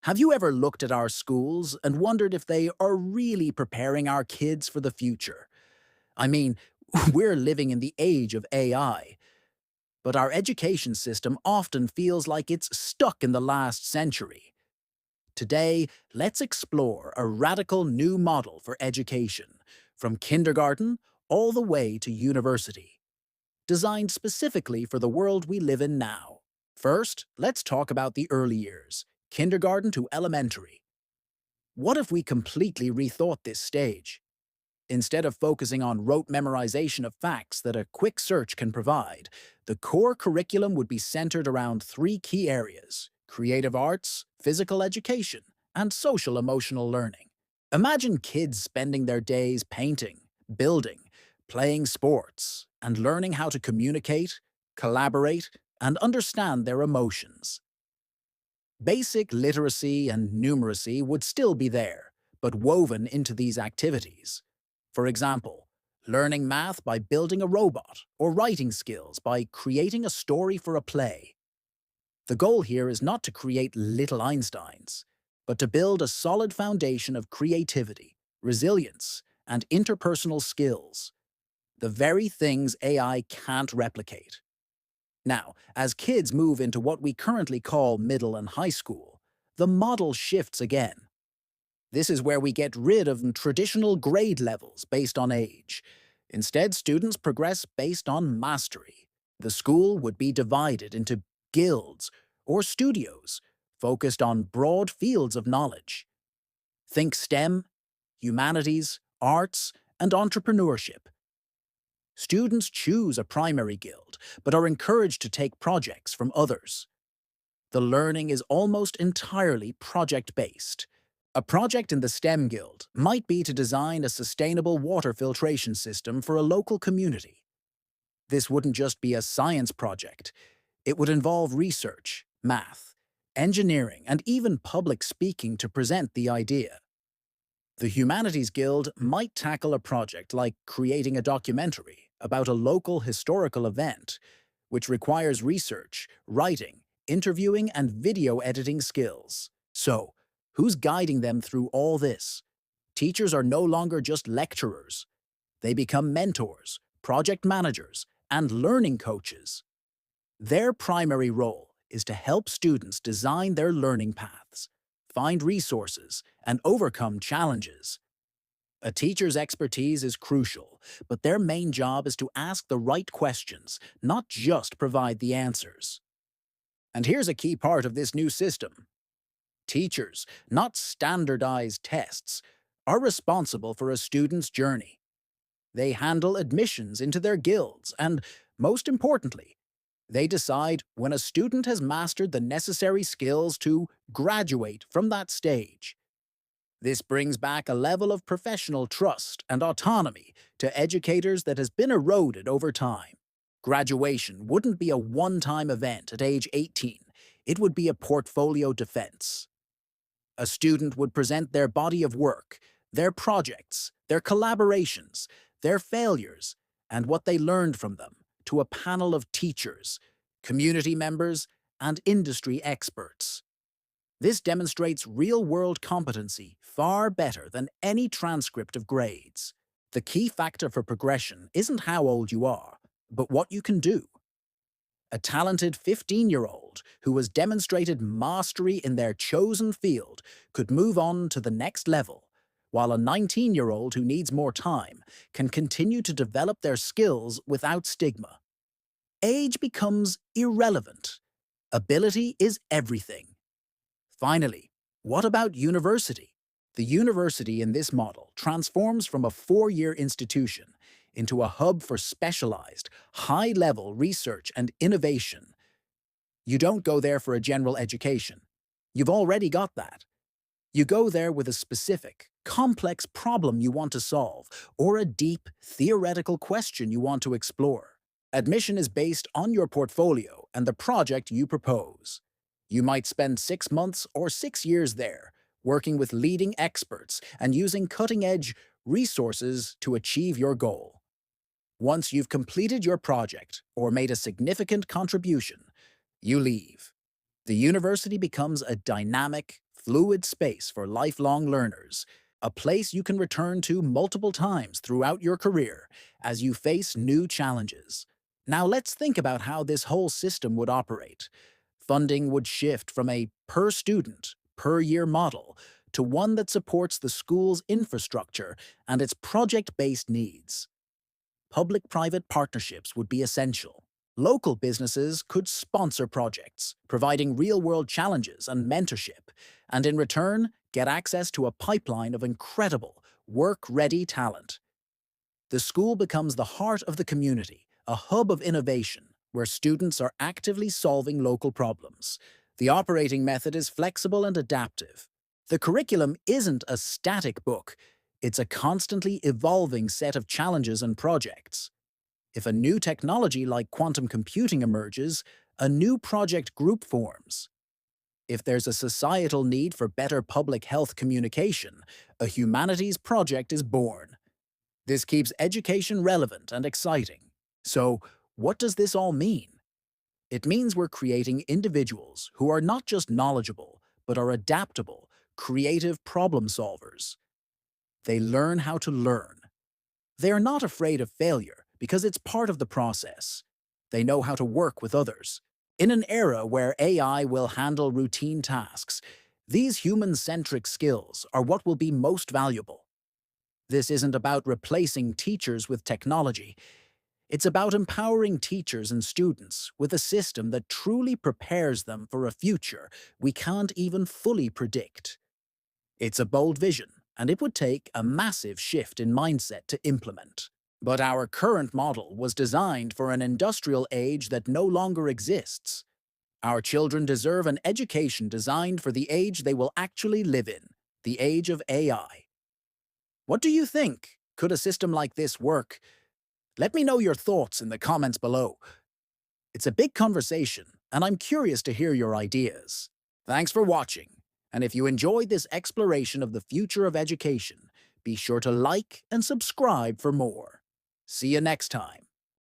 Have you ever looked at our schools and wondered if they are really preparing our kids for the future? I mean, we're living in the age of AI, but our education system often feels like it's stuck in the last century. Today, let's explore a radical new model for education, from kindergarten all the way to university, designed specifically for the world we live in now. First, let's talk about the early years, kindergarten to elementary. What if we completely rethought this stage? Instead of focusing on rote memorization of facts that a quick search can provide, the core curriculum would be centered around three key areas: creative arts, physical education, and social emotional learning. Imagine kids spending their days painting, building, playing sports, and learning how to communicate, collaborate, and understand their emotions. Basic literacy and numeracy would still be there, but woven into these activities. For example, learning math by building a robot, or writing skills by creating a story for a play. The goal here is not to create little Einsteins, but to build a solid foundation of creativity, resilience, and interpersonal skills, the very things AI can't replicate. Now, as kids move into what we currently call middle and high school, the model shifts again. This is where we get rid of traditional grade levels based on age. Instead, students progress based on mastery. The school would be divided into guilds or studios focused on broad fields of knowledge. Think STEM, humanities, arts, and entrepreneurship. Students choose a primary guild, but are encouraged to take projects from others. The learning is almost entirely project-based. A project in the STEM Guild might be to design a sustainable water filtration system for a local community. This wouldn't just be a science project. It would involve research, math, engineering, and even public speaking to present the idea. The Humanities Guild might tackle a project like creating a documentary about a local historical event, which requires research, writing, interviewing, and video editing skills. So, who's guiding them through all this? Teachers are no longer just lecturers. They become mentors, project managers, and learning coaches. Their primary role is to help students design their learning paths, find resources, and overcome challenges. A teacher's expertise is crucial, but their main job is to ask the right questions, not just provide the answers. And here's a key part of this new system. Teachers, not standardized tests, are responsible for a student's journey. They handle admissions into their guilds and, most importantly, they decide when a student has mastered the necessary skills to graduate from that stage. This brings back a level of professional trust and autonomy to educators that has been eroded over time. Graduation wouldn't be a one-time event at age 18. It would be a portfolio defense. A student would present their body of work, their projects, their collaborations, their failures, and what they learned from them to a panel of teachers, community members, and industry experts. This demonstrates real-world competency far better than any transcript of grades. The key factor for progression isn't how old you are, but what you can do. A talented 15-year-old who has demonstrated mastery in their chosen field could move on to the next level, while a 19-year-old who needs more time can continue to develop their skills without stigma. Age becomes irrelevant. Ability is everything. Finally, what about university? The university in this model transforms from a four-year institution into a hub for specialized, high-level research and innovation. You don't go there for a general education. You've already got that. You go there with a specific, complex problem you want to solve, or a deep, theoretical question you want to explore. Admission is based on your portfolio and the project you propose. You might spend 6 months or 6 years there, working with leading experts and using cutting-edge resources to achieve your goal. Once you've completed your project or made a significant contribution, you leave. The university becomes a dynamic, fluid space for lifelong learners, a place you can return to multiple times throughout your career as you face new challenges. Now let's think about how this whole system would operate. Funding would shift from a per student, per year model to one that supports the school's infrastructure and its project-based needs. Public-private partnerships would be essential. Local businesses could sponsor projects, providing real-world challenges and mentorship, and in return, get access to a pipeline of incredible, work-ready talent. The school becomes the heart of the community, a hub of innovation where students are actively solving local problems. The operating method is flexible and adaptive. The curriculum isn't a static book, it's a constantly evolving set of challenges and projects. If a new technology like quantum computing emerges, a new project group forms. If there's a societal need for better public health communication, a humanities project is born. This keeps education relevant and exciting. So, what does this all mean? It means we're creating individuals who are not just knowledgeable, but are adaptable, creative problem solvers. They learn how to learn. They are not afraid of failure because it's part of the process. They know how to work with others. In an era where AI will handle routine tasks, these human-centric skills are what will be most valuable. This isn't about replacing teachers with technology. It's about empowering teachers and students with a system that truly prepares them for a future we can't even fully predict. It's a bold vision, and it would take a massive shift in mindset to implement. But our current model was designed for an industrial age that no longer exists. Our children deserve an education designed for the age they will actually live in, the age of AI. What do you think? Could a system like this work? Let me know your thoughts in the comments below. It's a big conversation, and I'm curious to hear your ideas. Thanks for watching, and if you enjoyed this exploration of the future of education, be sure to like and subscribe for more. See you next time.